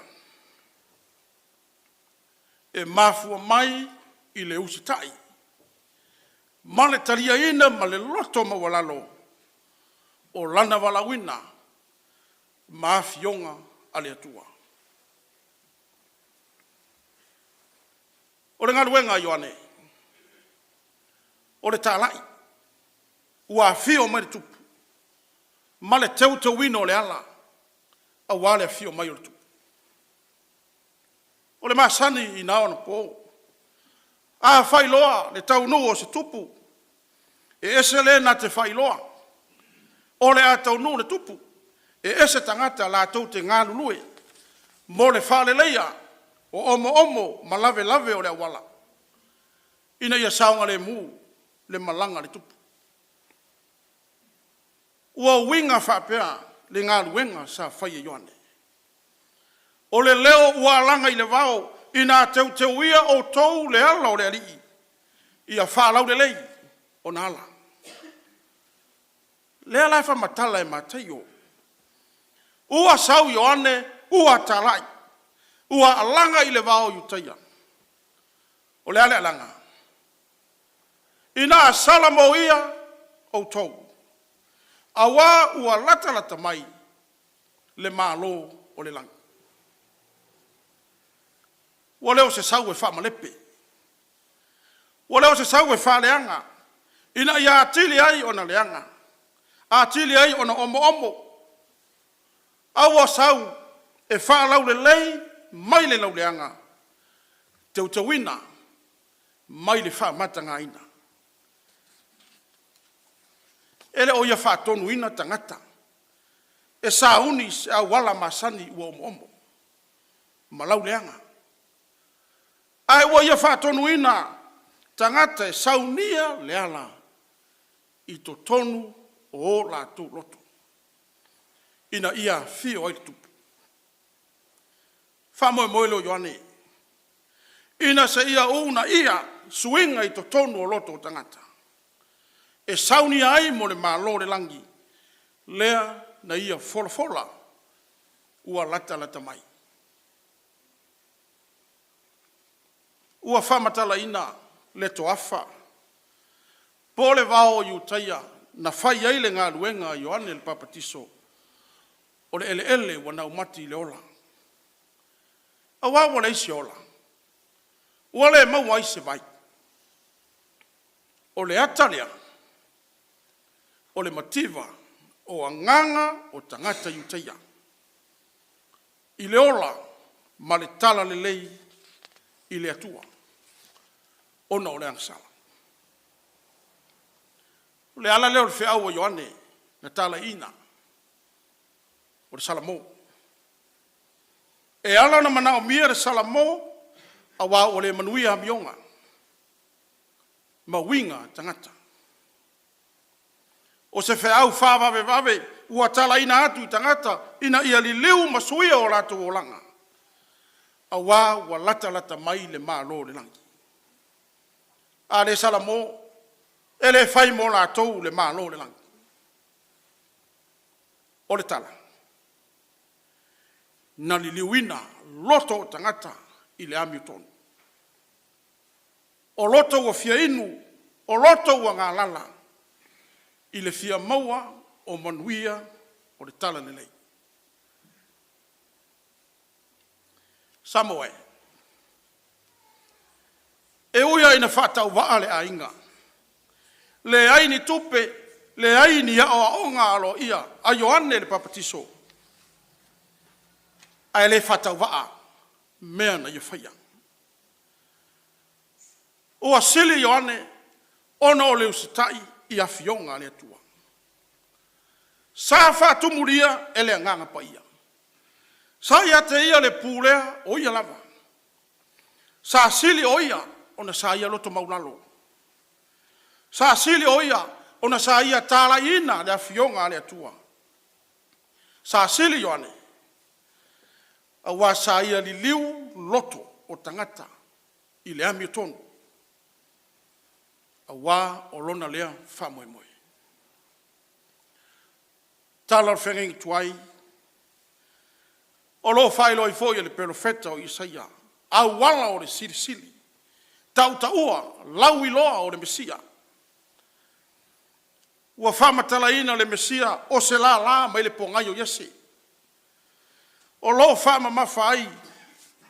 E mafua mai i le usitai. Ma le taria ina ma le loto mawalalo. O lana walawina. Ma fionga ale atua. O le ngaluenga Ioane. O le tālai. Ua fio mai le tupu. Ma le teu wino le ala. A wale fio mai o le tupu. O le masani i nao na po. A whailoa le taunu o se tupu. E ese le na te whailoa. O le a taunu le tupu. E ese tangata la tau te ngā lulue. Mo le whale leia. O omo ma lave o le awala. Ina ia saunga le mu. Le malanga le tupu. Ua winga whapea le ngā luenga sa whai e Ioane. O le leo ua langa i le vao i nā teu ia o tou le ala o le alii. Ia whalau le lei o nā ala. Le ala e whamatala e mātai o. Ua sau Ioane, ua talai. Ua alanga i le vao iutaia. O le ale alanga. I nā salamo ia o tou. Awa ua lata mai le malo o le langa. Ua leo se sau e wha malepe. Ua leo se sau e wha leanga. Ina ia atili ai o na leanga. Atili ai o na omo. Awa sau e wha lau le lei mai le lau leanga. Teutawina mai le wha matanga ina. Ele o ia whaatonu ina tangata. E sa uni se a wala masani ua omo. Malau leanga. Ai wa ia whaatonu ina, tangata e saunia leala i to tonu o la tu loto. Ina ia fio ai tupu. Whamoe moelo Ioane. Ina se ia una ia suinga i to tonu o loto o tangata. E saunia ai mo le malo le langi. Lea na ia fola ua lata mai. Ua whamatala ina le toafa. Pole vao iutaia na whai eile ngā luenga Ioane le papatiso. O le ele wana umati le ola. Awa wala isi ola. Ua le maua ise vai. O le atalea. O le mativa. O anganga o tangata iutaia. I le ola ma le tala le lei i le atua. Ona o le angsala. Le ala leo le whiau o Ioane na tala ina. O le salamo. E ala na mana o mia le salamo a wā o le manuia mionga. Ma winga tangata. O se whiau whāwawe ua tala ina atu i tangata ina ia li leu masuia o lato o langa. A wā ua lata mai le mālo le langi. A le salamo ele fai mo lato le mālo le langi. O le tala. Na li liuina loto tangata i le amiutonu. O loto ua fia inu, o loto ua ngā lala. I le fia maua o manuia o le tala lelei. Samoe. E uia ina whatau waa le ainga. Le aini tupe, le aini a o ngā alo ia, a Ioane le papatiso. Ai le whatau waa, mea na ia whaia. Ua sili Ioane, ona o le usitai i a fionga le atua. Sa whatumuria e le nganga pa ia. Sa ia te ia le pūlea o ia lava. Sa sili o ia, ona sa ia loto maunalo. Sa sili o ia, ona sa ia tala ina le a fionga le atua. Sa sili Ioane, a wā sa ia li liu loto o tangata i le amiutonu. A wā o lona lea whamoemoe. Tala o whengengi tuai. O lo whaelo i fōia le perofeta o Isaia. A wala o le sirisili. Tau ua, lau iloa o le Mesia. Ua whamatala ina le Mesia o se la mai le pongai o Yese. O lo whamamafa ai,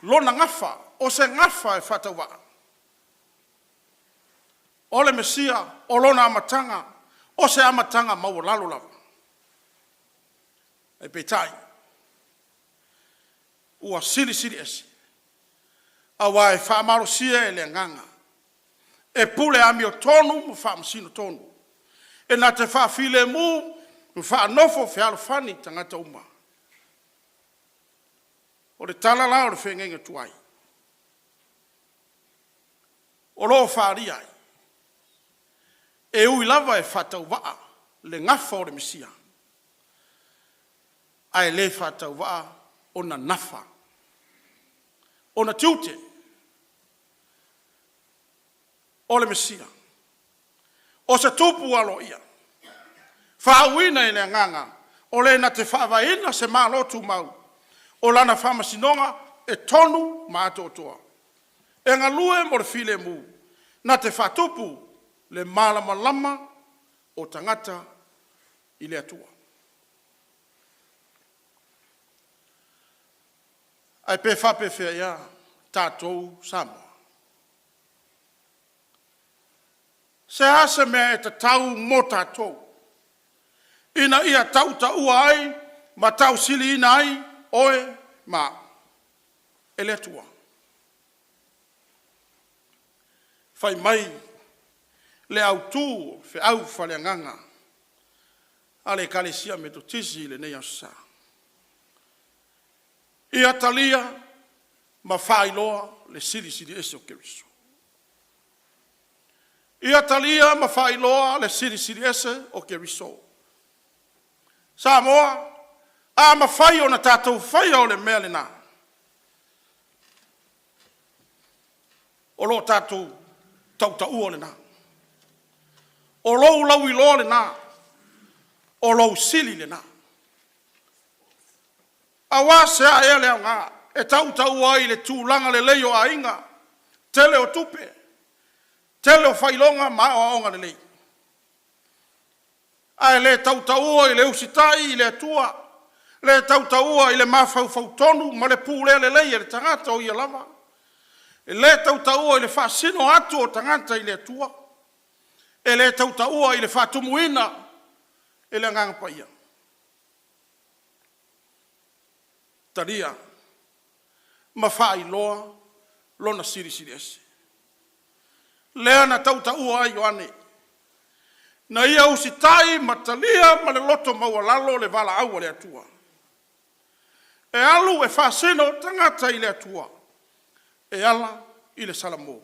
lona ngafa, o se ngafa e whatawaa. O le Mesia, o lona amatanga, o se amatanga mau lalo lava. E petai. Ua siri esi. A wai whamaro sia e le nganga. E pule ami o tonu mu whamasino tonu. E na te whawhile mu whanofo whialo whani tangata uma. O le tala la o le whengenga tuai. O lo whaari ai. E ui lava e whatau waa le ngafa o le Mesia. Ai le whatau waa o na nafa. O na tiute. O le Mesia. O se tupu alo ia. Whauina i le nganga. O le na te whaavaina se mālotu mau. O lana whamasinonga e tonu mātotoa. E ngalue mo le file mu. Na te whatupu le malama o tangata i le atua. Ai pe whape whea ia tātou Samoa. Se asa mea e te tau mo tātou. Ina ia tau ta ua ai, ma tau sili ina ai, oe ma e le atua. Whai mai le au tū fe au whale nganga. Ale Ekalesia Metotisi le nei asa. Ia talia ma whailoa le siri ese o Keriso. Ia talia ma whailoa le siri ese o Keriso. Samoa, a ma whai o na tātou whai o le mea le nā. O lo tātou tau o le nā. O lo lau i lo le nā. O lo sili le nā. A wā se a ea lea ngā. E tau ai le tūlanga le leio a inga. Tele o tupe. Tele o whailonga ma o aonga le lei. Ai le tau i le usitai i le atua. Le tau i le mawhau tonu ma le pūlea le lei e le tangata o ia lava. E le tau i le whaasino atu o tangata i le atua. E le tau i le whaatumuina e le nganga paia. Taria, ma whai loa, lona siri ese. Lea na tau ai Ioane. Na ia usitai matalia ma le loto maualalo le vala aua le atua. E alu e whaasino tangata i le atua. E ala i le salamo.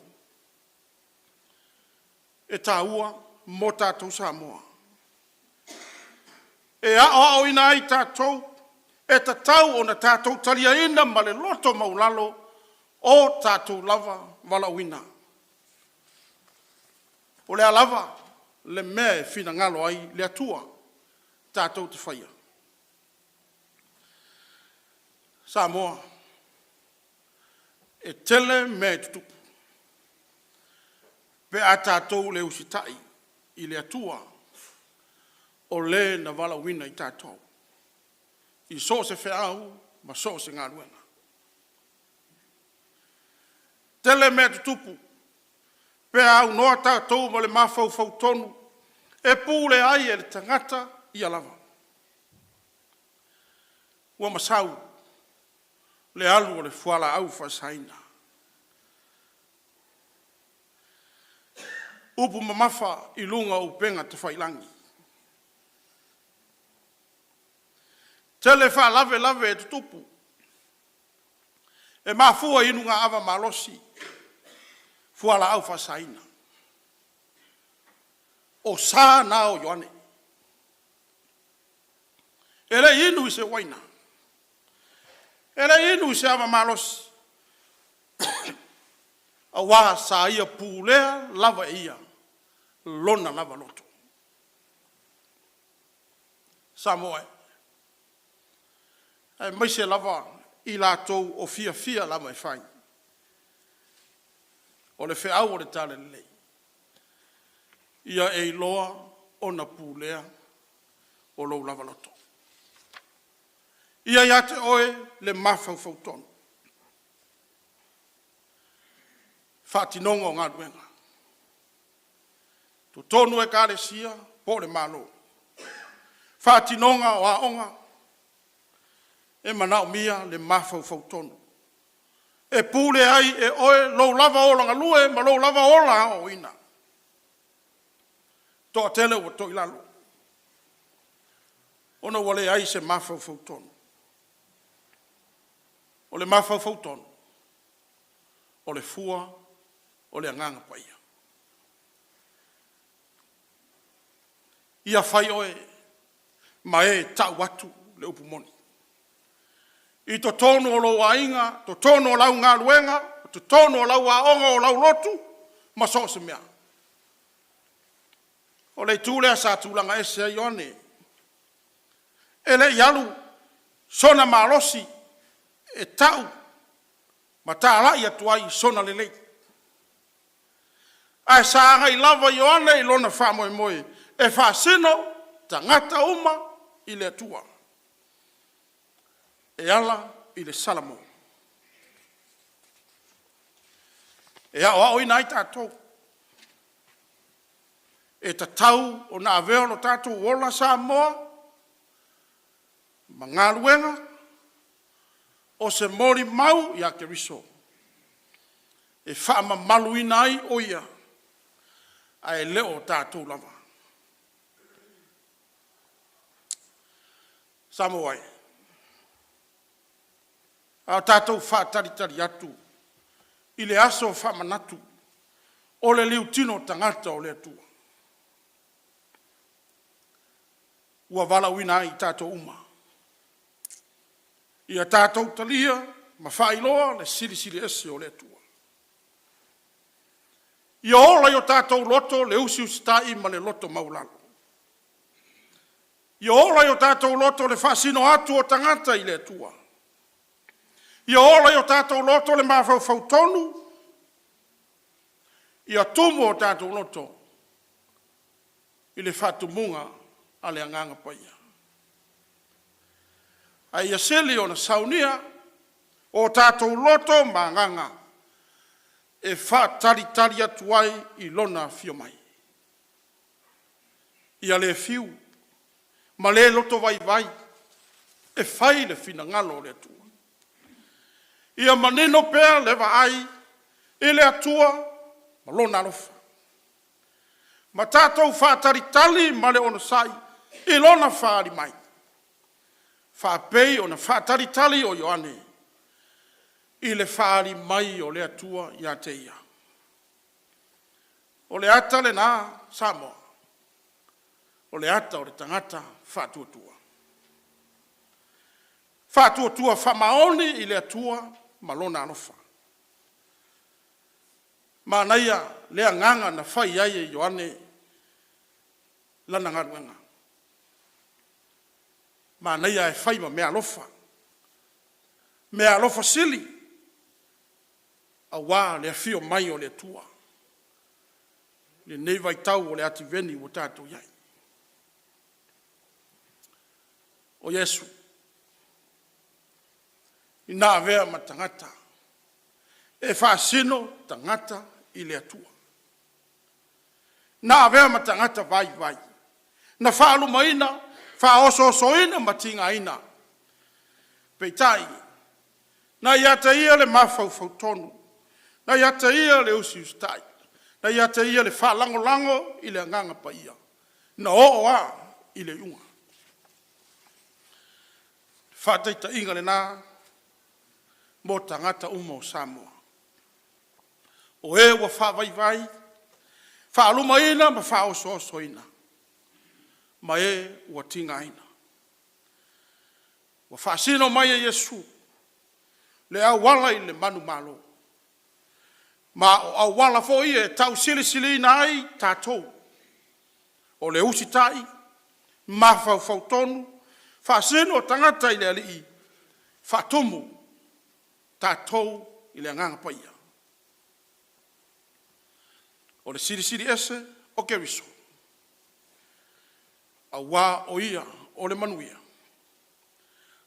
E tāua mo tātou Samoa. E ao ina ai tātou. E tatau o na tātou talia ina ma le loto maulalo o tātou lava walauina. O le lava le mea fina ngalo ai le atua tātou te whaia. Samoa, e tele mea tutupu. Pe a tātou le usitai i le atua o le na walauina i tātou. I so se wheau, ma so se ngā ruenga. Tele mea tutupu, pe au noa tātou ma le mawhau tonu, e pūle ai e le tangata i alava. Ua masau, le alu o le fuala au whasaina. Upu mamafa i lunga upenga te whailangi. Tele wha lave e tutupu. E mafua inu ngā awa malosi. Fuala au whasaina. O sā nā o Ioane. E le inu i se waina. E le inu i se awa malosi. A wā sā ia pūlea lava ia. Lona lava loto. Samoa. E mai se lava i lātou o fia lama e whai. O le wheau o le tale lei. Ia e loa o na pūlea o lou lava loto. Ia ia te oe le mawhau tonu. Whaatinonga o ngā duenga. Tu tonu Ekalesia po le malo. Whaatinonga o aonga. E manao mia le mawhau tonu. E pūle ai e oe lou lava o langa lue ma lou lava o la o ina. Toa tele o toi lalo. Ona wale ai se mawhau tonu. O le mawhau tonu. O le fua, o le anganga paia. Ia whai oe ma e tau atu le upu moni. I to tono o lau ainga, to tono o lau ngā luenga, to tono o lau aonga o lau lotu, ma so se mea. O le tūlea sa tūlanga ese a Ioane. E le ialu, sona malosi, e tau, ma tā lai atu ai sona le lei. Ai sa anga i lava Ioane i lona wha moe, e wha sino, tangata uma i le atua. E ala i le salamo. E au ina i tātou. E tatau o na aveo lo tātou wola Samoa. Ma ngā luenga. O se mori mau i a Keriso. E wha ma malu ina ai o ia. A e leo tātou lava. Samoa. a tātou whātaritari atu, i le aso whamanatu, o le liu tino tangata o le atua. Ua wala wina i tātou uma. Ia tātou talia, ma whailoa le siri ese o le atua. Ia ola i o tātou loto le usi ustai ma le loto maulalo. Ia ola i o tātou loto le whasino atu o tangata i le atua. Ia ola i o tātou loto le mawhau tonu. Ia tumu o tātou loto i le whatumunga a le anganga paia. A ia seli o na saunia o tātou loto ma anganga e whātari atu ai i lona fio mai. Ia le fiu, ma le loto vai, e whai le fina ngalo le atua. Ia maneno pēr lewa ai, e le atua, ma lona alofa. Ma tātou whātari ma le ono sai, e lona whaari mai. Whāpei o na whātari o Ioane, i le whaari mai o le atua ia te ia. O le ata le nā Samoa, o le ata o le tangata whātuatua. Whātuatua whamaoni i le atua ma lona alofa. Ma naia lea nganga na whai ai e Ioane lana ngaruenga. Ma naia e whai ma mea alofa. Mea alofa sili. A wā lea fio mai o le atua. Le nei vai tau o le ati veni o tātou iai. O Yesu. I nā vea ma tangata. E whaasino tangata i le atua. Nā vea ma tangata vai. Na whaalu maina, whaososoina ma tinga ina. Peitai. Na iata ia le mawhau tonu. Na iata ia le usi ustai. Na iata ia le whalango i le anganga pa ia. Na oa i le unga. Whataita inga le nā. Mo tangata umo Samoa. O e wa whawai. Whaaluma ina ma whaososo ina. Ma e ua tinga ina. Wa whaasino mai e Yesu. Le awala i le manu malo. Ma o awala fo i e tau sili na ai tātou. O le usi tai. Ma whau tonu. Whaasino tangata i le alii. Whaatumu. Tātou i le anganga paia. O le siri ese o Keriso. A wā o ia o le manuia.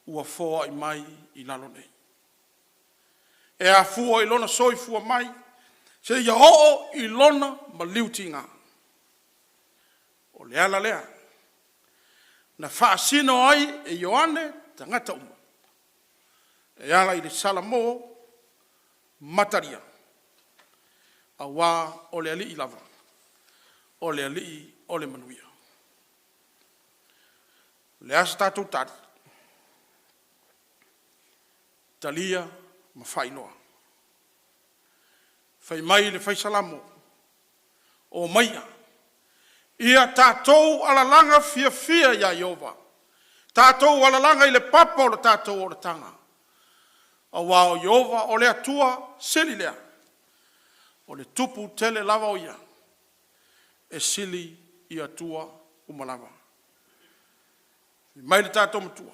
Ua fōa i mai i lalo nei. E a fua i lona soi fua mai. Se ia o i lona ma liutinga. O le ala lea. Na whaasino ai e Ioane tangata uma. E ala i le salamo mataria. A wā o le ali i lava. O le ali o le manuia. Le asa tātou tari. Talia ma whainoa. Whai mai le whai salamo. O maia. Ia tātou alalanga fia ia Iova. Tātou alalanga i le papa o le tātou o le tanga. A wā o Iova o le atua sili lea. O le tupu tele lava o ia. E sili i atua umalava. Mai le tātou matua.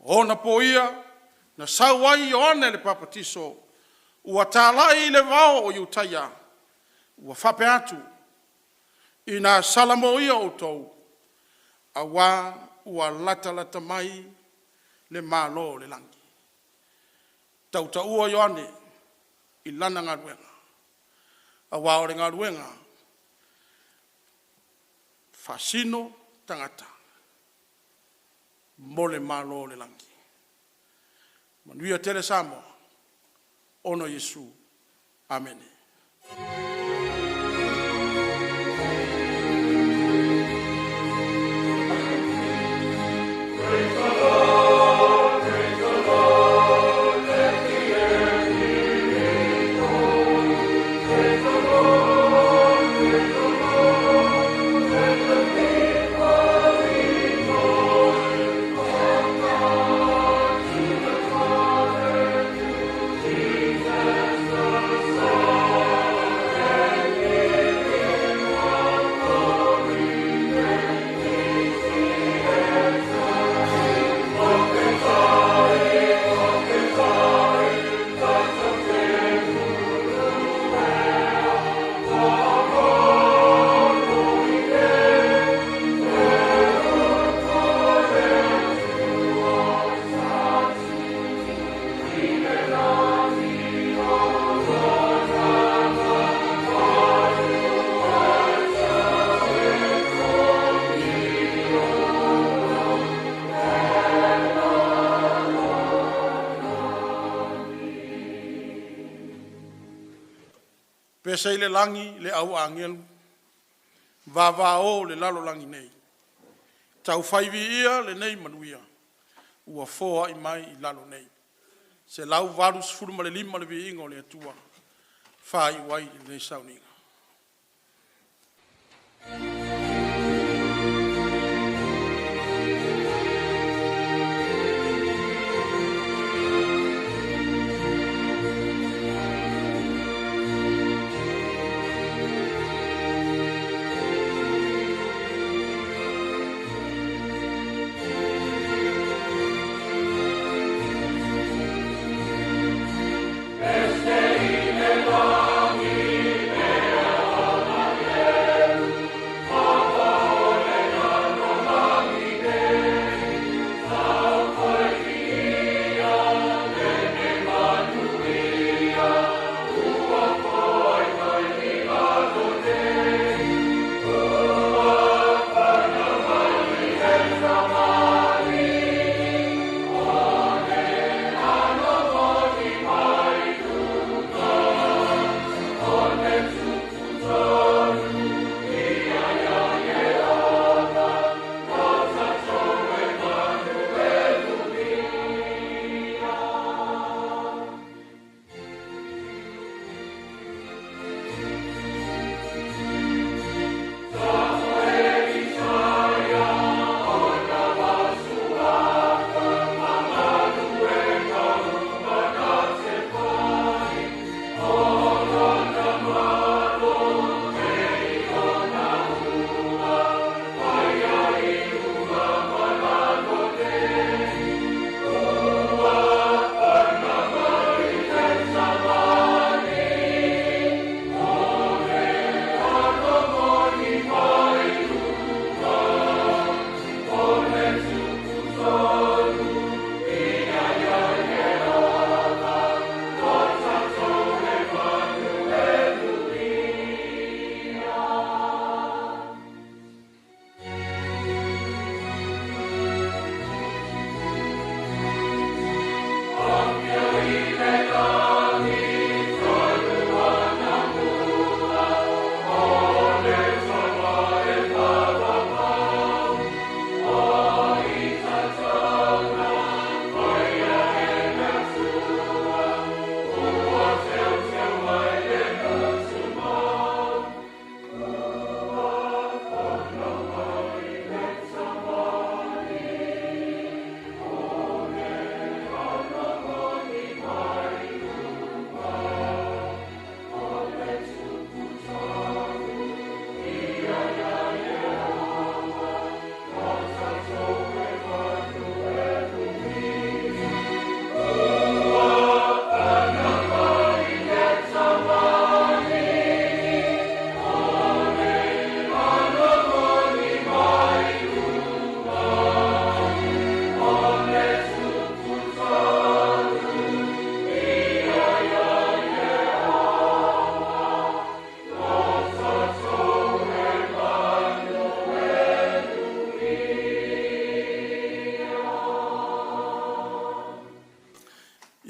O na po ia, na sauai i oane le papatiso. Ua tālai le vao o iutaia. Ua whape atu. I nā salamo ia o tau. A wā ua lata mai le mālo le langi. Tauta ua Ioane i lana ngā ruenga. A wā o le ngā ruenga. Fasino tangata. Mole malo le langi. Manuia tele Samoa. Ono Yesu. Amen. Praise the Lord, praise the Lord. pesa ile langi le au angelu. Vavao le lalo langi nei. Tau whaivi ia le nei manuia. Ua foa i mai i lalo nei. Se lau varus furuma le lima le vi ingo le atua. Whai wai le nei Sauniga.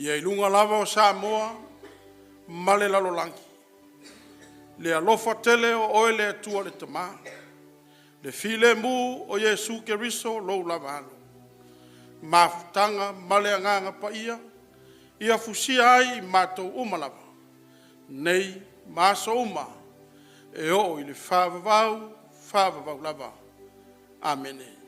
Ia ilunga lava o Samoa, male lalolangi. Le alofa tele o oe le atua le tama. Le file mu o Yesu Keriso lou lava alo. Mafutanga male anganga pa ia fusia ai i matou umalava. Nei maso uma e o i le whavavau lava. Amene.